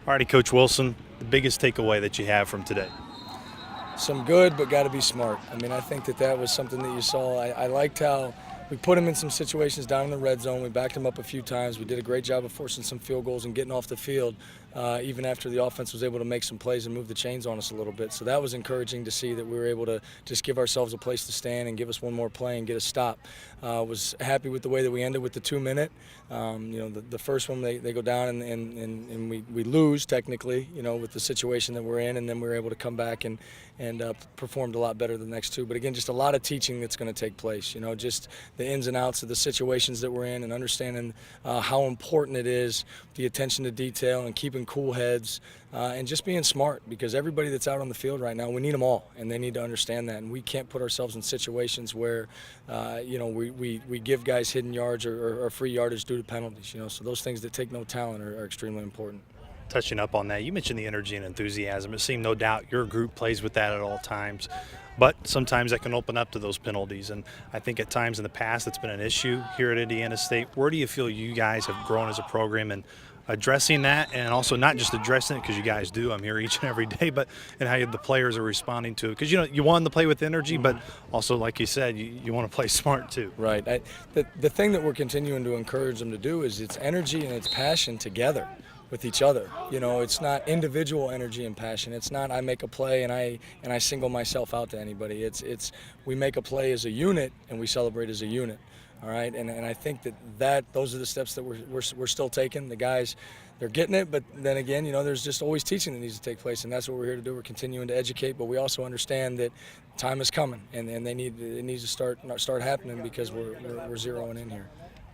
Alrighty, Coach Wilson, the biggest takeaway that you have from today. Some good, but got to be smart. I mean, I think that was something that you saw. I liked how we put him in some situations down in the red zone. We backed him up a few times. We did a great job of forcing some field goals and getting off the field, even after the offense was able to make some plays and move the chains on us a little bit. So that was encouraging to see that we were able to just give ourselves a place to stand and give us one more play and get a stop. Was happy with the way that we ended with the 2-minute. The first one they go down and we lose technically, with the situation that we're in, and then we were able to come back and performed a lot better the next two. But again, just a lot of teaching that's going to take place. Just the ins and outs of the situations that we're in, and understanding how important it is, the attention to detail and keeping cool heads, and just being smart, because everybody that's out on the field right now, we need them all, and they need to understand that. And we can't put ourselves in situations where we give guys hidden yards or free yardage due to penalties. So those things that take no talent are extremely important. Touching up on that, you mentioned the energy and enthusiasm. It seemed no doubt your group plays with that at all times, but sometimes that can open up to those penalties. And I think at times in the past it's been an issue here at Indiana State. Where do you feel you guys have grown as a program in addressing that, and also not just addressing it because you guys do, I'm here each and every day, but and how the players are responding to it? Because you want them to play with energy, but also, like you said, you want to play smart too. Right. The thing that we're continuing to encourage them to do is it's energy and it's passion together with each other. It's not individual energy and passion. It's not I make a play and I single myself out to anybody. It's we make a play as a unit and we celebrate as a unit. All right, and I think that those are the steps that we're still taking. The guys, they're getting it, but then again, there's just always teaching that needs to take place, and that's what we're here to do. We're continuing to educate, but we also understand that time is coming, and it needs to start happening, because we're zeroing in here.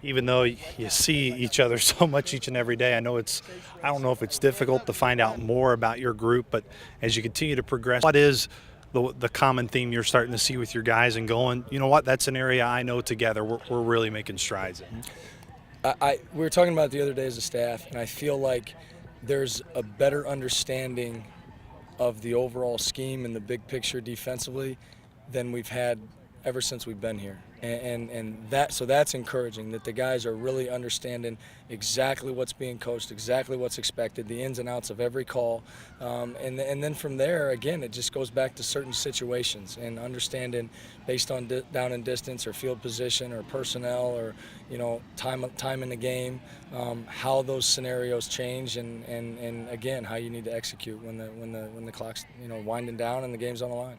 Even though you see each other so much each and every day, I don't know if it's difficult to find out more about your group, but as you continue to progress, what is the common theme you're starting to see with your guys and going, you know what, that's an area I know together we're really making strides in? We were talking about it the other day as a staff, and I feel like there's a better understanding of the overall scheme and the big picture defensively than we've had ever since we've been here. And that's encouraging, that the guys are really understanding exactly what's being coached, exactly what's expected, the ins and outs of every call. And then from there, again, it just goes back to certain situations and understanding based on down and distance or field position or personnel or time in the game, how those scenarios change, and again, how you need to execute when the clock's winding down and the game's on the line.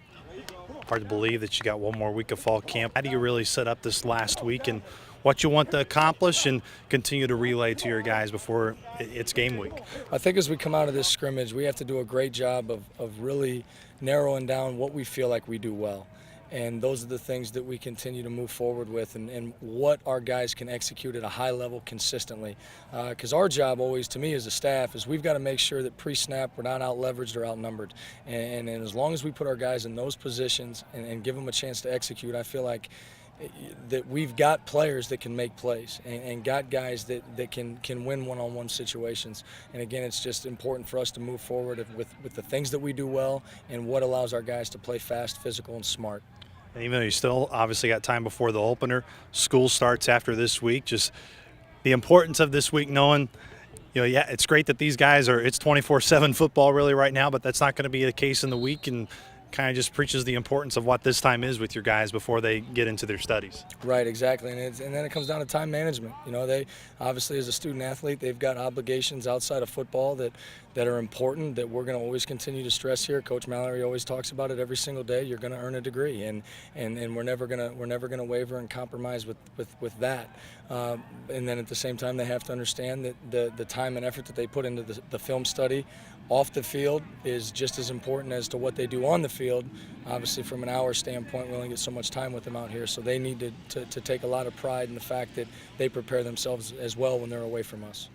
Hard to believe that you got one more week of fall camp. How do you really set up this last week and what you want to accomplish and continue to relay to your guys before it's game week? I think as we come out of this scrimmage, we have to do a great job of really narrowing down what we feel like we do well. And those are the things that we continue to move forward with, and what our guys can execute at a high level consistently. Because our job always, to me as a staff, is we've got to make sure that pre-snap we're not out-leveraged or outnumbered. And as long as we put our guys in those positions and give them a chance to execute, I feel like that we've got players that can make plays and got guys that can win one-on-one situations. And again, it's just important for us to move forward with the things that we do well and what allows our guys to play fast, physical, and smart. And even though you still obviously got time before the opener, school starts after this week. Just the importance of this week, knowing, yeah, it's great that these guys it's 24/7 football really right now, but that's not going to be the case in the week, and kind of just preaches the importance of what this time is with your guys before they get into their studies. Right, exactly, and then it comes down to time management. They obviously, as a student athlete, they've got obligations outside of football that are important, that we're going to always continue to stress here. Coach Mallory always talks about it every single day. You're going to earn a degree, and we're never going to waver and compromise with that. And then at the same time, they have to understand that the time and effort that they put into the film study off the field is just as important as to what they do on the field. Obviously, from an hour standpoint, we only get so much time with them out here, so they need to take a lot of pride in the fact that they prepare themselves as well when they're away from us.